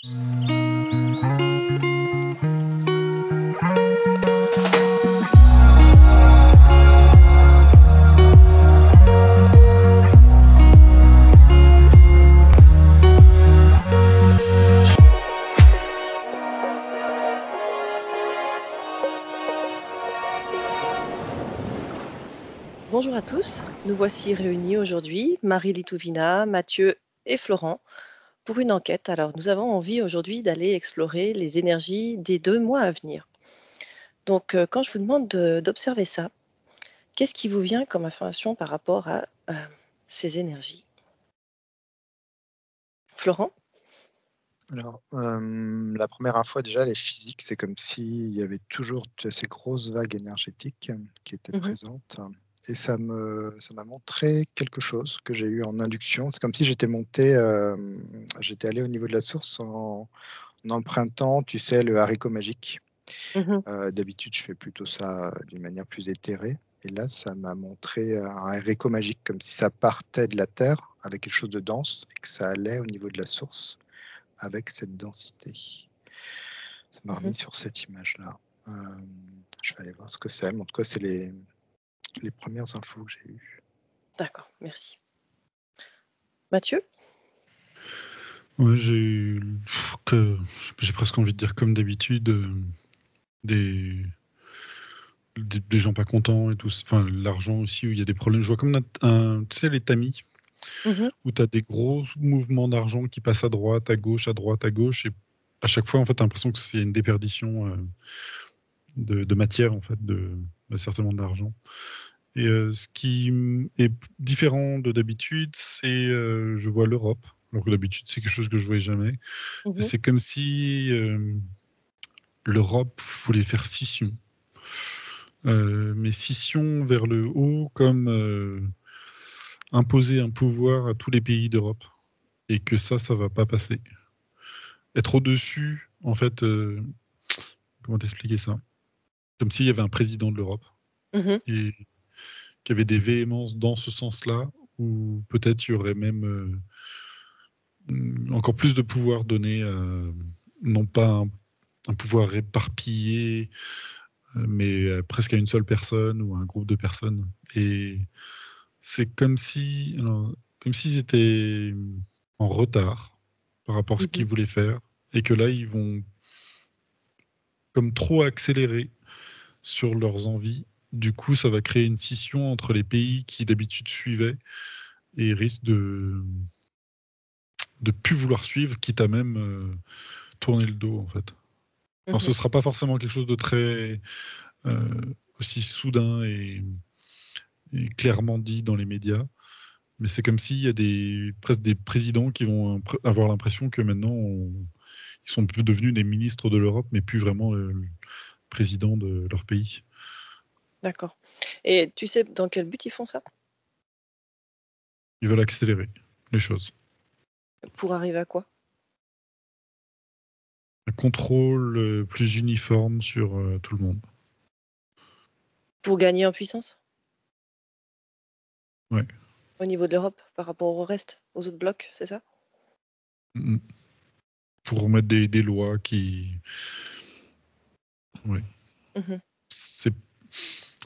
Bonjour à tous, nous voici réunis aujourd'hui, Marie Litouvina, Mathieu et Florent, pour une enquête. Alors, nous avons envie aujourd'hui d'aller explorer les énergies des 2 mois à venir. Donc, quand je vous demande d'observer ça, qu'est-ce qui vous vient comme information par rapport à ces énergies? Florent? Alors, la première info déjà, elle est physique. C'est comme s'il y avait toujours ces grosses vagues énergétiques qui étaient Mhm, présentes et ça m'a montré quelque chose que j'ai eu en induction. C'est comme si j'étais allé au niveau de la source en empruntant, tu sais, le haricot magique. mhm, D'habitude, je fais plutôt ça d'une manière plus éthérée et là, ça m'a montré un haricot magique, comme si ça partait de la terre avec quelque chose de dense et que ça allait au niveau de la source avec cette densité. Ça m'a mhm. remis sur cette image-là. Je vais aller voir ce que c'est. Mais en tout cas, c'est les premières infos que j'ai eues. D'accord, merci. Mathieu? Ouais, j'ai presque envie de dire comme d'habitude, des, des gens pas contents et tout. Enfin, l'argent aussi, où il y a des problèmes. Je vois comme tu sais, les tamis, Mhm, où tu as des gros mouvements d'argent qui passent à droite, à gauche, à droite, à gauche. Et à chaque fois, en fait, tu as l'impression que c'est une déperdition de matière, en fait, certainement d'argent. Et ce qui est différent de d'habitude, c'est je vois l'Europe. Alors que d'habitude, c'est quelque chose que je voyais jamais. Et mhm, c'est comme si l'Europe voulait faire scission. Mais scission vers le haut, comme imposer un pouvoir à tous les pays d'Europe. Et que ça va pas passer. Être au-dessus, en fait, comment t'expliquer ça? Comme s'il y avait un président de l'Europe mhm. et qu'il y avait des véhémences dans ce sens-là, ou peut-être il y aurait même encore plus de pouvoir donné, non pas un pouvoir éparpillé, mais presque à une seule personne ou à un groupe de personnes. Et c'est comme s'ils étaient en retard par rapport à ce qu'ils Mhm. voulaient faire, et que là, ils vont comme trop accélérer sur leurs envies. Du coup, ça va créer une scission entre les pays qui d'habitude suivaient et risquent de plus vouloir suivre, quitte à même tourner le dos, en fait. Alors, ce Mhm. sera pas forcément quelque chose de très euh, aussi soudain et clairement dit dans les médias, mais c'est comme s'il y a presque des présidents qui vont avoir l'impression que maintenant, ils sont plus devenus des ministres de l'Europe, mais plus vraiment le président de leur pays. D'accord. Et tu sais dans quel but ils font ça? Ils veulent accélérer les choses. Pour arriver à quoi? Un contrôle plus uniforme sur tout le monde. Pour gagner en puissance? Ouais. Au niveau de l'Europe, par rapport au reste, aux autres blocs, c'est ça? Mm. Pour mettre des lois qui. Ouais. Mhm. C'est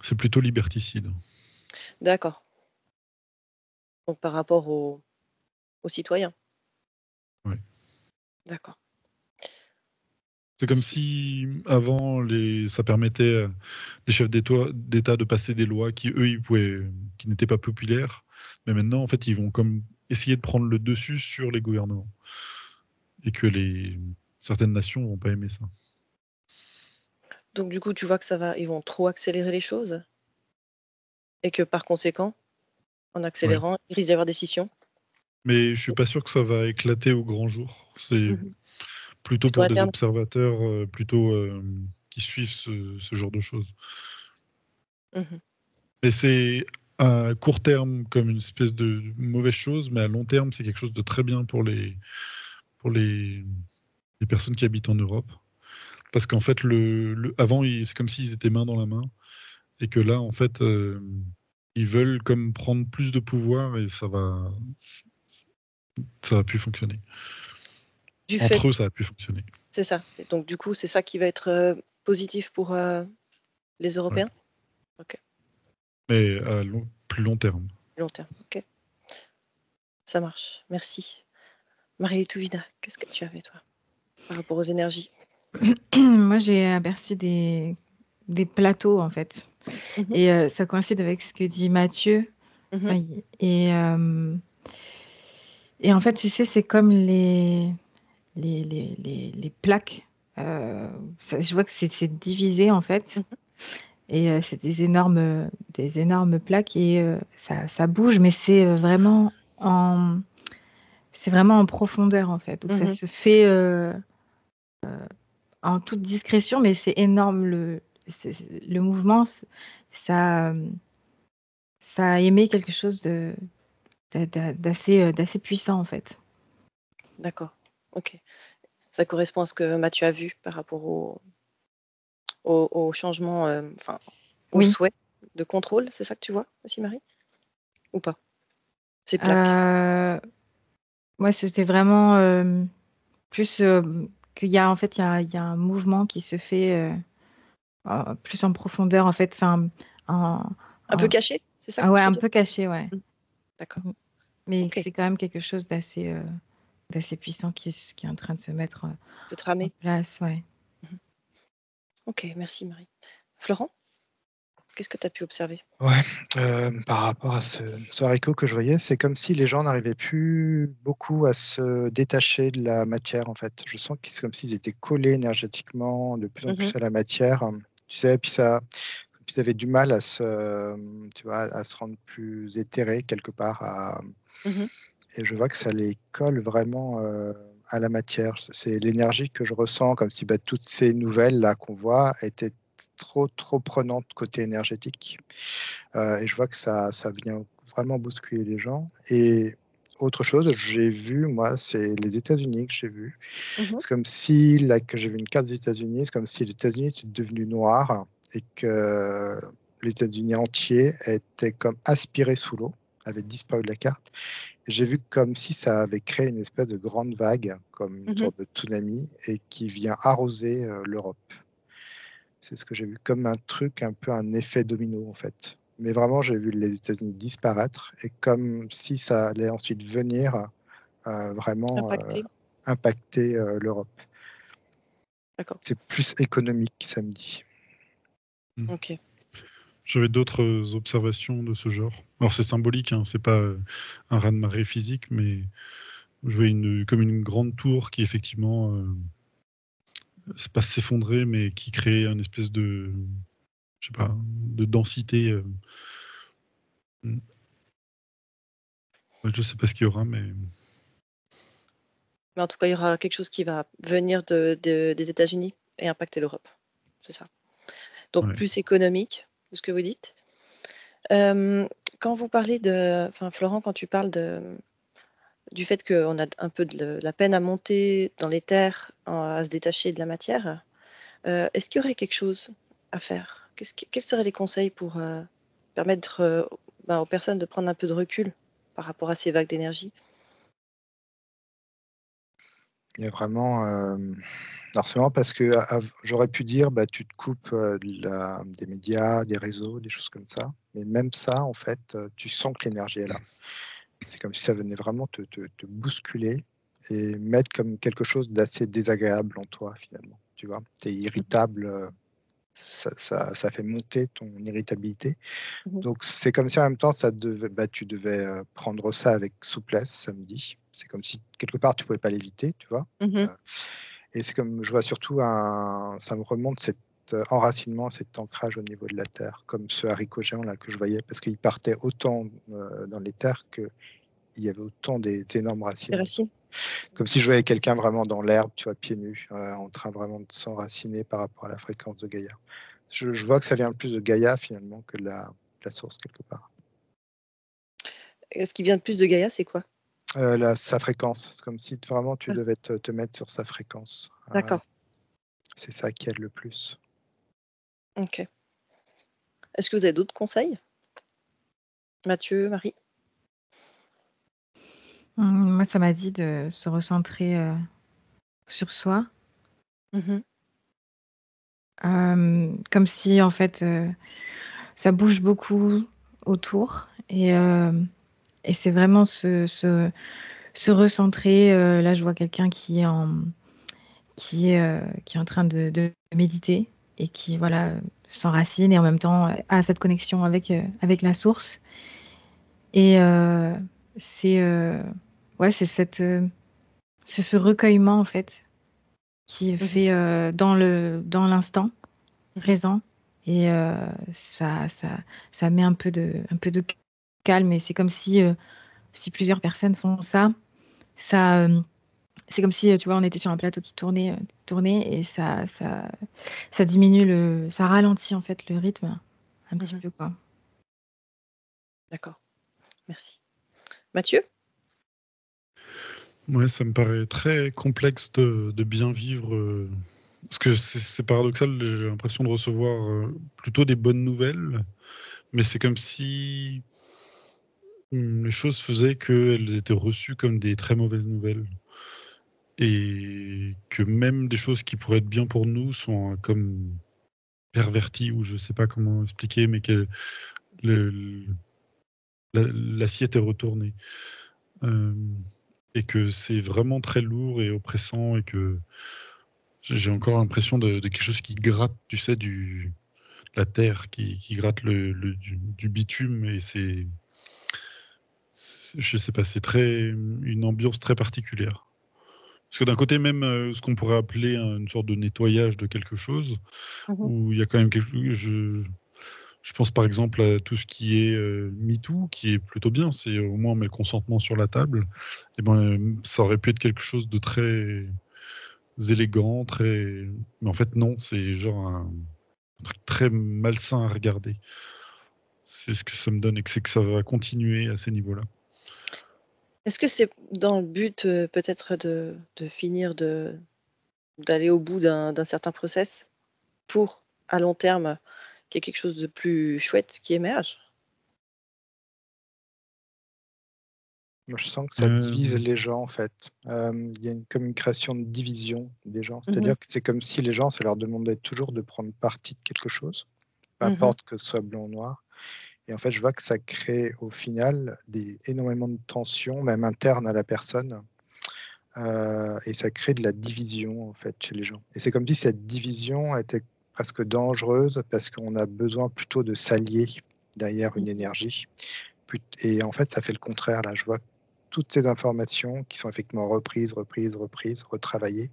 c'est plutôt liberticide. D'accord. Donc par rapport aux citoyens. Ouais. D'accord. C'est comme Merci. si avant ça permettait des chefs d'État de passer des lois qui eux qui n'étaient pas populaires, mais maintenant en fait ils vont comme essayer de prendre le dessus sur les gouvernements et que certaines nations vont pas aimer ça. Donc du coup, tu vois que ils vont trop accélérer les choses et que par conséquent, en Ouais. accélérant, il risque d'y avoir des scissions? Mais je suis pas sûr que ça va éclater au grand jour. C'est Mhm. plutôt Plutôt pour à des terme? observateurs qui suivent ce genre de choses. Mhm. Et c'est à court terme comme une espèce de mauvaise chose, mais à long terme, c'est quelque chose de très bien pour les personnes qui habitent en Europe. Parce qu'en fait, avant, c'est comme s'ils étaient main dans la main, et que là, en fait, ils veulent comme prendre plus de pouvoir, et ça va plus fonctionner. Du fait, Entre eux, ça a pu fonctionner. c'est ça. Et donc du coup, c'est ça qui va être positif pour les Européens. Ok, Mais à plus long terme. long terme. Ok, ça marche. Merci. Marie Touvina, qu'est-ce que tu avais toi par rapport aux énergies? Moi, j'ai aperçu des plateaux, en fait. Mhm, Et ça coïncide avec ce que dit Mathieu. mhm. Enfin, et en fait, tu sais, c'est comme les plaques. Je vois que c'est divisé, en fait. Mhm. Et c'est des énormes plaques. Et ça bouge, mais c'est vraiment en profondeur, en fait. Donc, ça Mhm. se fait en toute discrétion, mais c'est énorme. Le mouvement, ça, ça a émis quelque chose d'assez puissant, en fait. D'accord. Ok. Ça correspond à ce que Mathieu a vu par rapport au changement, enfin, au Oui. souhait de contrôle. C'est ça que tu vois aussi, Marie? Ou pas? Ces plaques. Moi, c'était vraiment plus qu'il y a, en fait, il y a un mouvement qui se fait plus en profondeur, en fait. Enfin, Un peu caché, c'est ça que ouais, tu veux un dire? peu caché, ouais. D'accord. Mais Ok. c'est quand même quelque chose d'assez puissant qui est en train de se mettre De en tramer. place, ouais. Ok, merci Marie. Florent, qu'est-ce que tu as pu observer? Ouais, par rapport à ce haricot que je voyais, c'est comme si les gens n'arrivaient plus beaucoup à se détacher de la matière, en fait. Je sens que c'est comme s'ils étaient collés énergétiquement de plus en plus Mhm, à la matière. Tu sais, puis ils avaient du mal à tu vois, à se rendre plus éthérés quelque part. mhm. Et je vois que ça les colle vraiment à la matière. C'est l'énergie que je ressens, comme si toutes ces nouvelles là qu'on voit étaient trop prenantes côté énergétique. Et je vois que ça vient vraiment bousculer les gens. Et autre chose, j'ai vu, moi, c'est les États-Unis que j'ai vu. Mhm. C'est comme si, là, que j'ai vu une carte des États-Unis, c'est comme si les États-Unis étaient devenus noirs et que les États-Unis entiers étaient comme aspirés sous l'eau, avaient disparu de la carte. Et j'ai vu comme si ça avait créé une espèce de grande vague, comme une Mhm. sorte de tsunami, et qui vient arroser l'Europe. C'est ce que j'ai vu comme un truc, un peu un effet domino en fait. Mais vraiment, j'ai vu les États-Unis disparaître et comme si ça allait ensuite venir vraiment Impacté. impacter l'Europe. D'accord. C'est plus économique, samedi. Ok. J'avais d'autres observations de ce genre. Alors c'est symbolique, hein, c'est pas un raz-de-marée physique, mais je vois comme une grande tour qui effectivement c'est pas s'effondrer, mais qui crée une espèce de, je sais pas, de densité. Je sais pas ce qu'il y aura, mais Mais en tout cas, il y aura quelque chose qui va venir des États-Unis et impacter l'Europe. C'est ça. Donc ouais. plus économique, de ce que vous dites. Quand vous parlez enfin Florent, quand tu parles du fait qu'on a un peu de la peine à monter dans les terres, à se détacher de la matière, est-ce qu'il y aurait quelque chose à faire? Quels seraient les conseils pour permettre aux personnes de prendre un peu de recul par rapport à ces vagues d'énergie? Il y a vraiment. Alors c'est marrant parce que j'aurais pu dire, tu te coupes des médias, des réseaux, des choses comme ça. Mais même ça, en fait, tu sens que l'énergie est là. C'est comme si ça venait vraiment te bousculer et mettre comme quelque chose d'assez désagréable en toi, finalement. Tu vois, tu es irritable, ça fait monter ton irritabilité. Mhm. Donc, c'est comme si en même temps, tu devais prendre ça avec souplesse samedi. C'est comme si quelque part, tu pouvais pas l'éviter, tu vois. Mhm. Euh, et c'est comme, je vois surtout, ça me remonte cet enracinement, cet ancrage au niveau de la terre, comme ce haricot géant là que je voyais, parce qu'il partait autant dans les terres qu'il y avait autant des énormes Les racines. racines. Comme si je voyais quelqu'un vraiment dans l'herbe, tu vois, pieds nus, en train vraiment de s'enraciner par rapport à la fréquence de Gaïa. Je vois que ça vient plus de Gaïa finalement que de la source quelque part. Et ce qui vient de plus de Gaïa, c'est quoi? Sa fréquence, c'est comme si vraiment tu Ah, devais te mettre sur sa fréquence. d'accord. C'est ça qui aide le plus. Ok. Est-ce que vous avez d'autres conseils? Mathieu, Marie? Moi, ça m'a dit de se recentrer sur soi, Mhm. comme si en fait ça bouge beaucoup autour et c'est vraiment se recentrer. Là, je vois quelqu'un qui est en train de méditer et qui voilà s'enracine et en même temps a cette connexion avec la source. Et c'est ouais, c'est ce recueillement en fait qui est Mhm. fait dans l'instant Mhm. présent et ça met un peu de calme et c'est comme si plusieurs personnes font ça, c'est comme si tu vois on était sur un plateau qui tournait et ça diminue ça ralentit en fait le rythme un petit Mhm. peu quoi. D'accord, merci. Mathieu? Ouais, ça me paraît très complexe de bien vivre. Parce que c'est paradoxal, j'ai l'impression de recevoir plutôt des bonnes nouvelles, mais c'est comme si les choses faisaient qu'elles étaient reçues comme des très mauvaises nouvelles. Et que même des choses qui pourraient être bien pour nous sont comme perverties, ou je sais pas comment expliquer, mais que le- l'assiette est retournée. Euh, et que c'est vraiment très lourd et oppressant et que j'ai encore l'impression de quelque chose qui gratte, tu sais, la terre, qui gratte du bitume et je sais pas, c'est une ambiance très particulière. Parce que d'un côté même, ce qu'on pourrait appeler une sorte de nettoyage de quelque chose, Mhm. où il y a quand même je pense par exemple à tout ce qui est MeToo, qui est plutôt bien, c'est au moins on met le consentement sur la table. Et ben, ça aurait pu être quelque chose de très élégant, mais en fait non, c'est genre un truc très malsain à regarder. C'est ce que ça me donne et que c'est que ça va continuer à ces niveaux-là. Est-ce que c'est dans le but peut-être de finir d'aller au bout d'un certain process pour, à long terme, qu'il y ait quelque chose de plus chouette qui émerge? Moi, je sens que ça Euh, divise les gens, en fait. Il y a comme une création de division des gens. Mhm. C'est-à-dire que c'est comme si les gens, ça leur demandait toujours de prendre parti de quelque chose, peu Mhm. importe que ce soit blanc ou noir. Et en fait, je vois que ça crée au final énormément de tensions, même internes à la personne. Et ça crée de la division, en fait, chez les gens. Et c'est comme si cette division était presque dangereuse parce qu'on a besoin plutôt de s'allier derrière une énergie. Et en fait, ça fait le contraire. Là, je vois toutes ces informations qui sont effectivement reprises, retravaillées.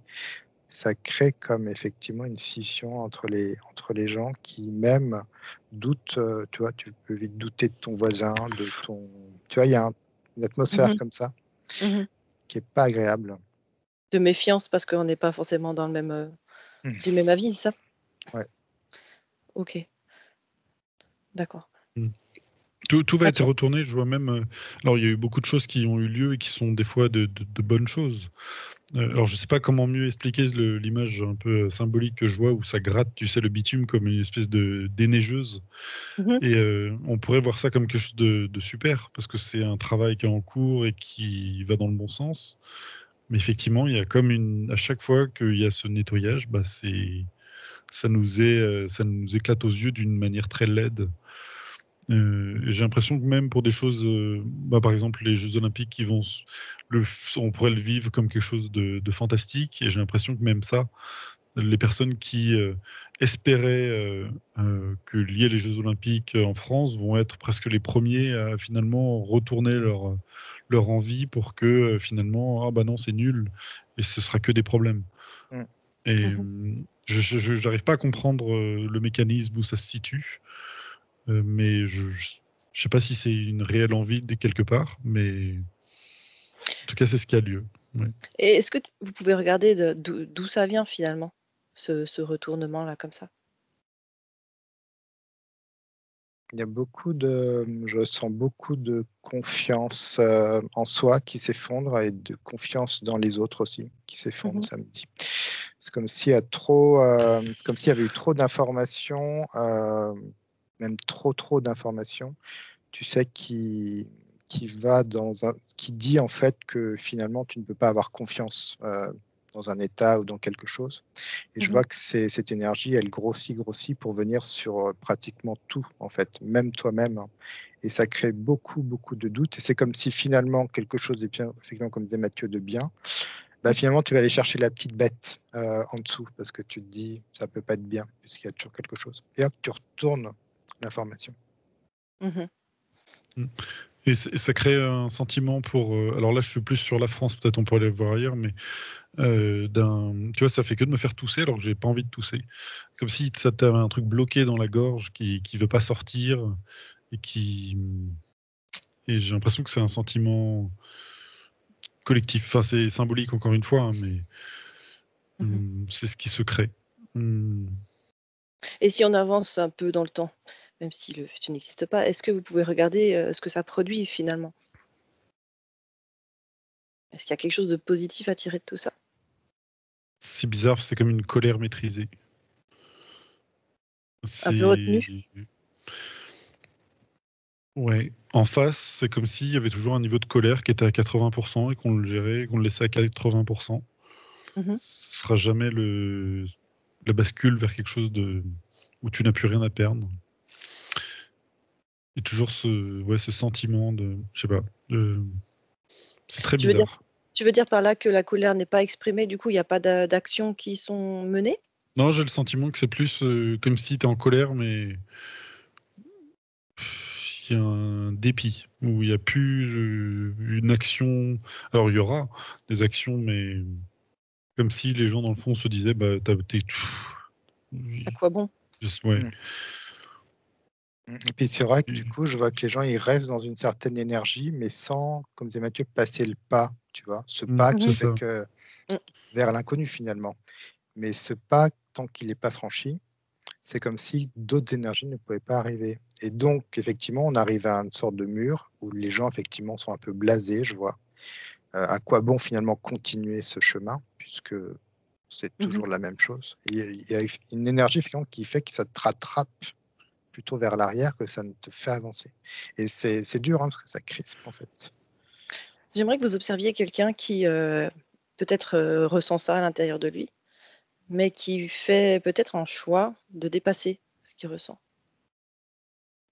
Ça crée comme effectivement une scission entre les gens qui même doutent. Tu vois, tu peux vite douter de ton voisin, de ton. Tu vois, il y a une atmosphère Mhm. comme ça Mhm. qui est pas agréable. De méfiance parce qu'on n'est pas forcément dans le même, Mm. du même avis, c'est ça? Ouais. OK, d'accord. mm. Tout va être Mathieu? retourné, je vois même. Alors, il y a eu beaucoup de choses qui ont eu lieu et qui sont des fois de bonnes choses. Alors, je sais pas comment mieux expliquer l'image un peu symbolique que je vois où ça gratte, tu sais, le bitume comme une espèce de déneigeuse. Mhm. Et on pourrait voir ça comme quelque chose de super parce que c'est un travail qui est en cours et qui va dans le bon sens. Mais effectivement, il y a à chaque fois qu'il y a ce nettoyage, bah, ça nous éclate aux yeux d'une manière très laide. Et j'ai l'impression que même pour des choses, bah, par exemple les Jeux Olympiques on pourrait le vivre comme quelque chose de fantastique. Et j'ai l'impression que même ça, les personnes qui espéraient qu'il y ait les Jeux Olympiques en France vont être presque les premiers à finalement retourner leur envie pour que finalement, ah bah non, c'est nul et ce sera que des problèmes. Mm. Et Mhm. je n'arrive pas à comprendre le mécanisme où ça se situe, mais je sais pas si c'est une réelle envie de quelque part, mais en tout cas, c'est ce qui a lieu. Ouais. Et est-ce que vous pouvez regarder d'où ça vient finalement, ce retournement-là comme ça? Il y a je sens beaucoup de confiance en soi qui s'effondre et de confiance dans les autres aussi qui s'effondre Mhm. samedi. C'est comme s'il c'est comme s'il y avait eu trop d'informations, même trop d'informations, tu sais, qui dit en fait que finalement tu ne peux pas avoir confiance. dans un état ou dans quelque chose. Et je Mhm. vois que cette énergie, elle grossit pour venir sur pratiquement tout, en fait, même toi-même. Et ça crée beaucoup de doutes. Et c'est comme si finalement quelque chose de bien, effectivement, comme disait Mathieu, de bien, bah, finalement tu vas aller chercher la petite bête en dessous parce que tu te dis ça peut pas être bien puisqu'il y a toujours quelque chose. Et hop, tu retournes l'information. Mhm. Et ça crée un sentiment pour. Alors là, je suis plus sur la France, peut-être on pourrait aller voir ailleurs, mais tu vois, ça fait que de me faire tousser alors que j'ai pas envie de tousser. Comme si ça t'avait un truc bloqué dans la gorge qui veut pas sortir et et j'ai l'impression que c'est un sentiment collectif. Enfin, c'est symbolique encore une fois, hein, mais Mhm. c'est ce qui se crée. Hum, Et si on avance un peu dans le temps, même si le futur n'existe pas, est-ce que vous pouvez regarder ce que ça produit finalement? Est-ce qu'il y a quelque chose de positif à tirer de tout ça? C'est bizarre, c'est comme une colère maîtrisée. Un peu retenu? C'est Ouais. En face, c'est comme s'il y avait toujours un niveau de colère qui était à 80% et qu'on le gérait, qu'on le laissait à 80%. Mhm. Ce sera jamais la bascule vers quelque chose où tu n'as plus rien à perdre. Et toujours ce sentiment je sais pas, c'est très Tu veux dire, bizarre. tu veux dire par là que la colère n'est pas exprimée, du coup il n'y a pas d'actions qui sont menées? Non, j'ai le sentiment que c'est plus comme si tu es en colère, mais il y a un dépit, où il n'y a plus une action. Alors il y aura des actions, mais comme si les gens dans le fond se disaient, bah, À quoi bon? Ouais. Mm. Et puis c'est vrai que du coup, je vois que les gens, ils restent dans une certaine énergie, mais sans, comme disait Mathieu, passer le pas, tu vois, ce pas qui C'est Mhm. fait ça. que Mm. vers l'inconnu finalement. Mais ce pas, tant qu'il n'est pas franchi, c'est comme si d'autres énergies ne pouvaient pas arriver. Et donc, effectivement, on arrive à une sorte de mur où les gens, effectivement, sont un peu blasés, je vois. À quoi bon finalement continuer ce chemin, puisque c'est Mhm. toujours la même chose. Et il y a une énergie effectivement qui fait que ça te rattrape plutôt vers l'arrière que ça ne te fait avancer. Et c'est dur, hein, parce que ça crispe en fait. J'aimerais que vous observiez quelqu'un qui peut-être ressent ça à l'intérieur de lui, mais qui fait peut-être un choix de dépasser ce qu'il ressent.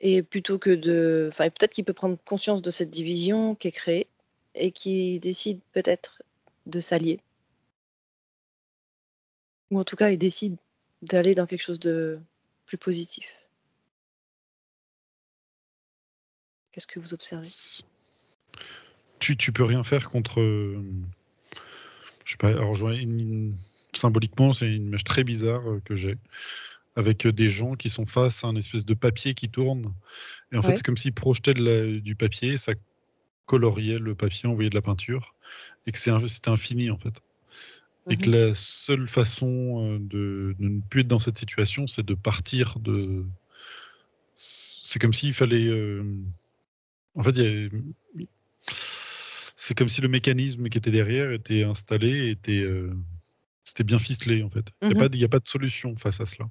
Et plutôt que enfin, peut-être qu'il peut prendre conscience de cette division qui est créée et qui décide peut-être de s'allier. Ou en tout cas, il décide d'aller dans quelque chose de plus positif. Qu'est-ce que vous observez? Tu peux rien faire contre. Je sais pas, alors symboliquement, c'est une image très bizarre que j'ai, avec des gens qui sont face à un espèce de papier qui tourne. Et en fait, Ouais. c'est comme s'ils projetaient du papier, ça coloriait le papier, envoyait de la peinture, et que c'était infini en fait. Et que Mhm. la seule façon de ne plus être dans cette situation, c'est de partir de. C'est comme s'il fallait. En fait, c'est comme si le mécanisme qui était derrière était installé, c'était bien ficelé en fait. Mhm. Il y a pas de solution face à cela.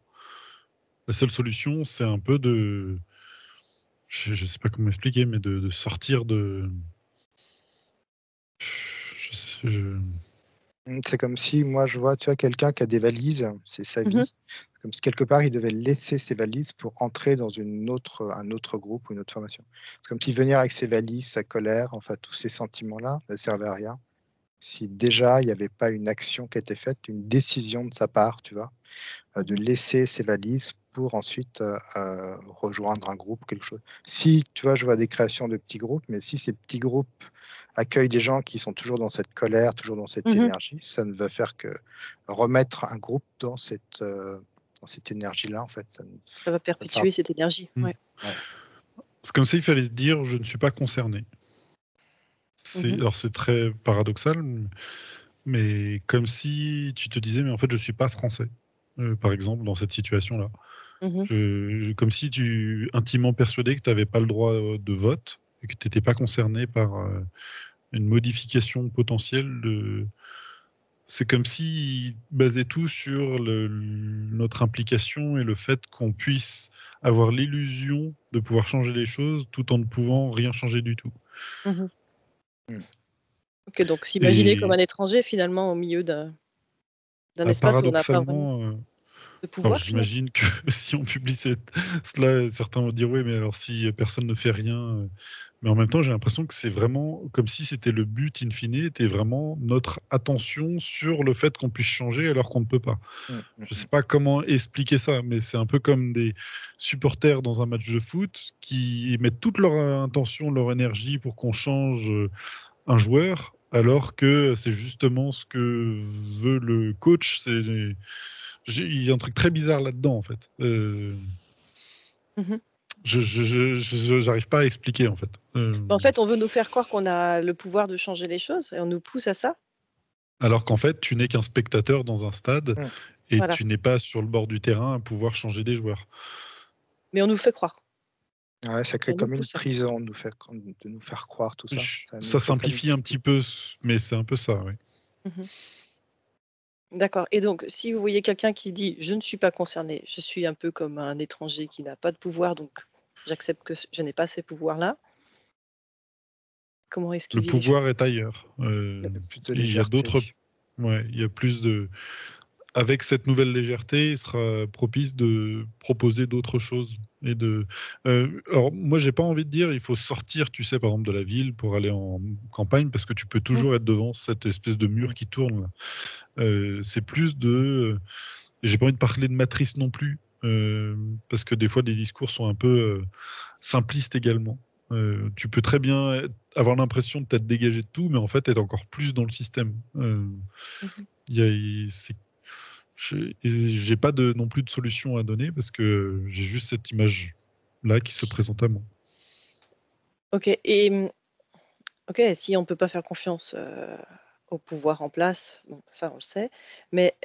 La seule solution, c'est un peu je sais pas comment expliquer, mais de sortir de. Je sais- je- C'est comme si moi je vois, tu vois, quelqu'un qui a des valises, c'est sa Mhm. vie. Comme si quelque part il devait laisser ses valises pour entrer dans un autre groupe ou une autre formation. C'est comme si venir avec ses valises, sa colère, enfin tous ces sentiments-là ne servaient à rien. Si déjà il n'y avait pas une action qui a été faite, une décision de sa part, tu vois, de Mhm. laisser ses valises pour ensuite rejoindre un groupe ou quelque chose. Si, tu vois, je vois des créations de petits groupes, mais si ces petits groupes accueillent des gens qui sont toujours dans cette colère, toujours dans cette Mhm. énergie, ça ne va faire que remettre un groupe dans cette énergie-là, en fait. Ça va Ça fera- perpétuer cette énergie. Hmm. Ouais. ouais. C'est comme ça, il fallait se dire, je ne suis pas concerné. Mhm. Alors c'est très paradoxal, mais comme si tu te disais, mais en fait, je suis pas français, par exemple, dans cette situation-là. Mhm. Comme si tu intimement persuadé que tu n'avais pas le droit de vote et que tu n'étais pas concerné par une modification potentielle de. C'est comme s'ils basaient tout sur notre implication et le fait qu'on puisse avoir l'illusion de pouvoir changer les choses tout en ne pouvant rien changer du tout. Mhm. Mm. Ok, donc s'imaginer comme Et un étranger finalement au milieu d'un. d'un espace où on n'a pas vraiment Paradoxalement, de alors pouvoir finalement. j'imagine que si on publie cela, certains vont dire oui, mais alors si personne ne fait rien. Mais en même temps, j'ai l'impression que c'est vraiment comme si c'était le but in fine, était vraiment notre attention sur le fait qu'on puisse changer alors qu'on ne peut pas. Mm, Je ne mm, sais pas comment expliquer ça, mais c'est un peu comme des supporters dans un match de foot qui mettent toute leur intention, leur énergie pour qu'on change un joueur, alors que c'est justement ce que veut le coach. Il y a un truc très bizarre là-dedans, en fait. Mhm. J'arrive pas à expliquer, en fait. En fait, on veut nous faire croire qu'on a le pouvoir de changer les choses et on nous pousse à ça. Alors qu'en fait, tu n'es qu'un spectateur dans un stade mm. et Voilà. tu n'es pas sur le bord du terrain à pouvoir changer des joueurs. Mais on nous fait croire. Ouais, ça crée On nous comme une pousse à. prison de nous faire croire tout ça. Ça nous Ça simplifie un focalise. petit peu, mais c'est un peu ça, oui. Mhm. D'accord. Et donc, si vous voyez quelqu'un qui dit je ne suis pas concerné, je suis un peu comme un étranger qui n'a pas de pouvoir, donc j'accepte que je n'ai pas ces pouvoirs-là. Comment est-ce qu'il Le vit les pouvoir choses? est ailleurs. Il y a plus de Il y a légèreté. d'autres. Ouais, il y a plus de. Avec cette nouvelle légèreté, il sera propice de proposer d'autres choses. Alors, moi, j'ai pas envie de dire il faut sortir, tu sais, par exemple, de la ville pour aller en campagne, parce que tu peux toujours être devant cette espèce de mur qui tourne, là. C'est plus de. J'ai pas envie de parler de matrice non plus, parce que des fois, les discours sont un peu simplistes également. Tu peux très bien avoir l'impression de t'être dégagé de tout, mais en fait, être encore plus dans le système. Mhm. J'ai pas non plus de solution à donner parce que j'ai juste cette image là qui se présente à moi. Ok. Et ok, si on ne peut pas faire confiance au pouvoir en place, bon, ça on le sait, mais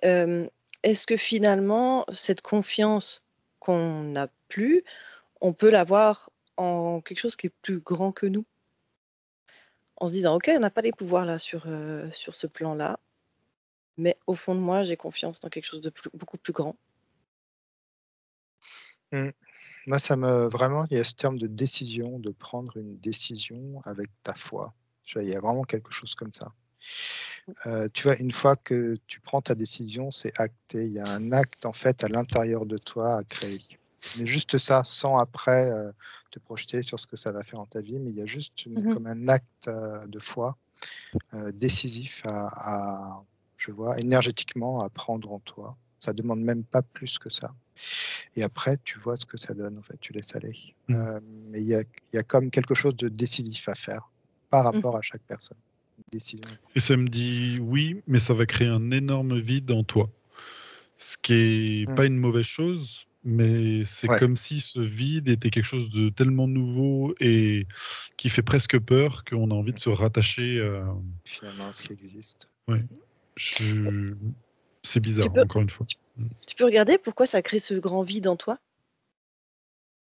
est-ce que finalement, cette confiance qu'on n'a plus, on peut l'avoir en quelque chose qui est plus grand que nous? En se disant, ok, on n'a pas les pouvoirs là sur ce plan-là, mais au fond de moi, j'ai confiance dans quelque chose de beaucoup plus grand. Mm. Moi, vraiment, il y a ce terme de décision, de prendre une décision avec ta foi. Il y a vraiment quelque chose comme ça. Tu vois, une fois que tu prends ta décision, c'est acté. Il y a un acte, en fait, à l'intérieur de toi à créer. Mais juste ça, sans après te projeter sur ce que ça va faire dans ta vie, mais il y a juste comme un acte de foi décisif je vois, énergétiquement à prendre en toi. Ça demande même pas plus que ça. Et après, tu vois ce que ça donne, en fait, tu laisses aller. Mais il y a comme quelque chose de décisif à faire par rapport à chaque personne. Une décision. Et ça me dit oui, mais ça va créer un énorme vide en toi. Ce qui est pas une mauvaise chose, mais c'est comme si ce vide était quelque chose de tellement nouveau et qui fait presque peur qu'on a envie de se rattacher à. Finalement, à ce qui existe. Ouais. C'est bizarre, encore une fois. Tu peux regarder pourquoi ça crée ce grand vide en toi?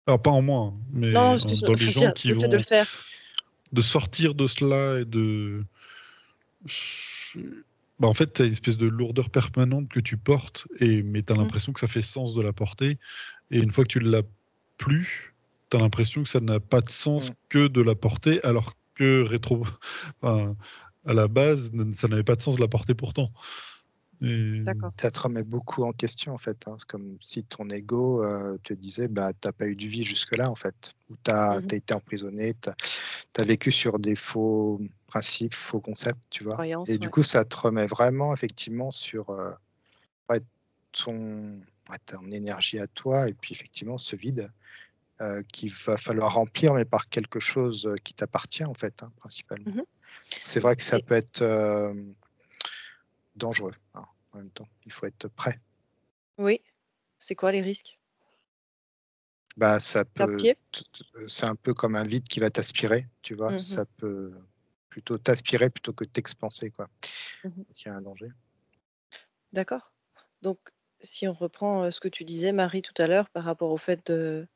Alors, pas en moi, hein, mais Non, dans les gens qui le fait de le vont. faire. De sortir de cela et de. En fait, tu as une espèce de lourdeur permanente que tu portes, mais tu as l'impression que ça fait sens de la porter. Et une fois que tu ne l'as plus, tu as l'impression que ça n'a pas de sens que de la porter, alors que à la base, ça n'avait pas de sens de la porter pourtant. D'accord. Ça te remet beaucoup en question, en fait. Hein. C'est comme si ton ego te disait bah, tu n'as pas eu de vie jusque-là, en fait. Ou tu as été emprisonné, tu as vécu sur des faux principes, faux concepts, tu vois. Croyance, Et du coup, ça te remet vraiment, effectivement, sur ton énergie à toi, et puis, effectivement, ce vide qu'il va falloir remplir, mais par quelque chose qui t'appartient, en fait, hein, principalement. C'est vrai que ça peut être dangereux, hein, en même temps. Il faut être prêt. Oui. C'est quoi les risques? Bah, ça peut, pied? c'est un peu comme un vide qui va t'aspirer, tu vois. Ça peut plutôt t'aspirer plutôt que t'expanser, quoi. Donc, il y a un danger. D'accord. Donc, si on reprend ce que tu disais, Marie, tout à l'heure, par rapport au fait de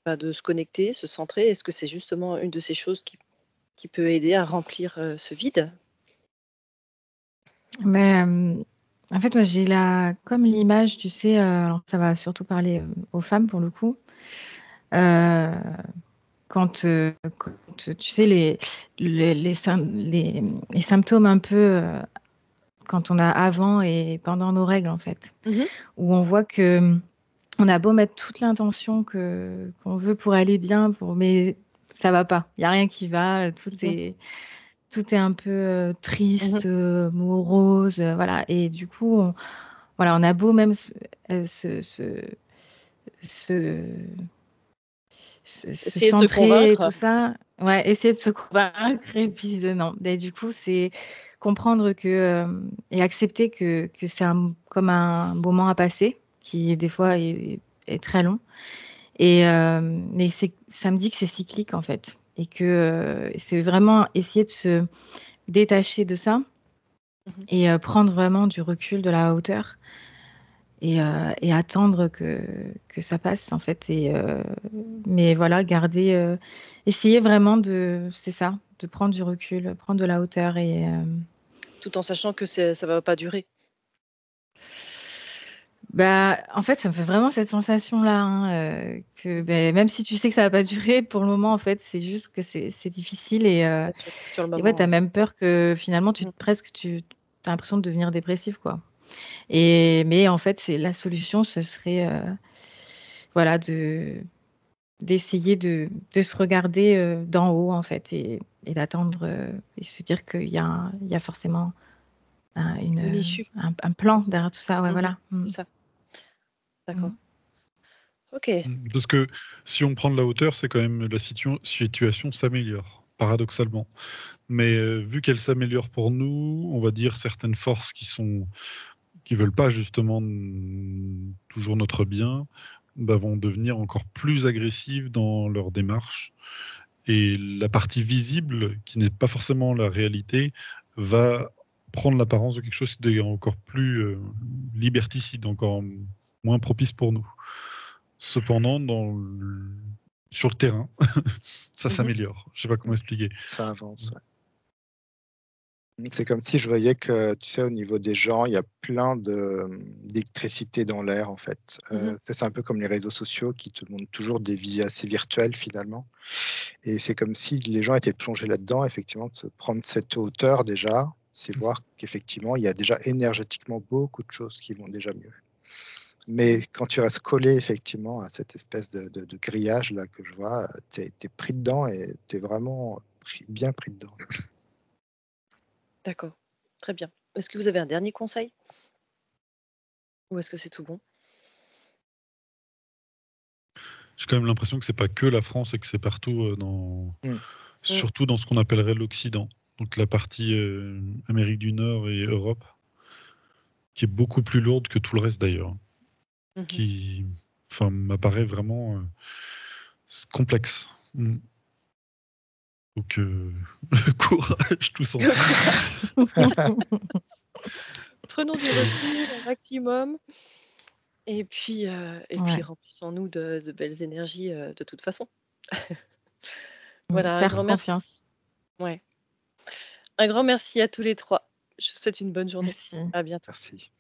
se connecter, se centrer, est-ce que c'est justement une de ces choses qui peut aider à remplir ce vide? Mais en fait, moi, j'ai comme l'image, tu sais, alors ça va surtout parler aux femmes pour le coup. Quand tu sais, les symptômes un peu, quand on a avant et pendant nos règles, en fait, Mhm. où on voit que on a beau mettre toute l'intention qu'on veut pour aller bien, mais ça va pas. Il y a rien qui va. Mhm. Tout est un peu Mhm. triste, morose, voilà. Et du coup, voilà, on a beau même se, se Essayer de se centrer et tout convaincre. ça, ouais, essayer de se convaincre et puis non. Et du coup, c'est comprendre et accepter que c'est comme un moment à passer qui des fois est très long. Mais ça me dit que c'est cyclique en fait et que c'est vraiment essayer de se détacher de ça Mhm. et prendre vraiment du recul, de la hauteur et attendre que ça passe en fait. Mais voilà, essayer vraiment c'est ça, de prendre du recul, prendre de la hauteur Tout en sachant que ça va pas durer. bah, en fait, ça me fait vraiment cette sensation-là, hein, que même si tu sais que ça va pas durer, pour le moment, en fait, c'est juste que c'est difficile Bien sûr, sur le et ouais, moment, tu as ouais. même peur que finalement, tu as l'impression de devenir dépressif, quoi. Mais en fait, la solution, ce serait voilà, d'essayer de se regarder d'en haut, en fait, et d'attendre et se dire il y a forcément Une issue un à plan tout ça. derrière tout ça. Ouais, Mhm. voilà. Mm. C'est ça. D'accord. Mm. Ok. Parce que si on prend de la hauteur, c'est quand même la situation s'améliore, paradoxalement. Mais vu qu'elle s'améliore pour nous, on va dire certaines forces qui veulent pas justement toujours notre bien, bah, vont devenir encore plus agressives dans leur démarche. Et la partie visible, qui n'est pas forcément la réalité, va prendre l'apparence de quelque chose de encore plus liberticide, encore moins propice pour nous. Cependant, sur le terrain, ça Mhm. s'améliore. Je sais pas comment expliquer. Ça avance. Ouais. C'est comme si je voyais que, tu sais, au niveau des gens, il y a plein d'électricité dans l'air, en fait. Mhm. C'est un peu comme les réseaux sociaux qui te montrent toujours des vies assez virtuelles, finalement. Et c'est comme si les gens étaient plongés là-dedans, effectivement, de se prendre cette hauteur déjà, c'est voir qu'effectivement, il y a déjà énergétiquement beaucoup de choses qui vont déjà mieux. Mais quand tu restes collé, effectivement, à cette espèce de grillage là que je vois, tu es pris dedans et tu es vraiment bien pris dedans. D'accord. Très bien. Est-ce que vous avez un dernier conseil ou est-ce que c'est tout bon? J'ai quand même l'impression que c'est pas que la France et que c'est partout Mm. surtout dans ce qu'on appellerait l'Occident. Donc la partie Amérique du Nord et Europe, qui est beaucoup plus lourde que tout le reste d'ailleurs, Mhm. qui, enfin, m'apparaît vraiment complexe. Mm. Donc courage tous ensemble. Prenons du recul un maximum et puis Ouais. remplissons-nous de belles énergies de toute façon. Mm. Voilà, un Faire grand merci. confiance. Ouais. Un grand merci à tous les trois. Je vous souhaite une bonne journée. Merci. À bientôt. Merci.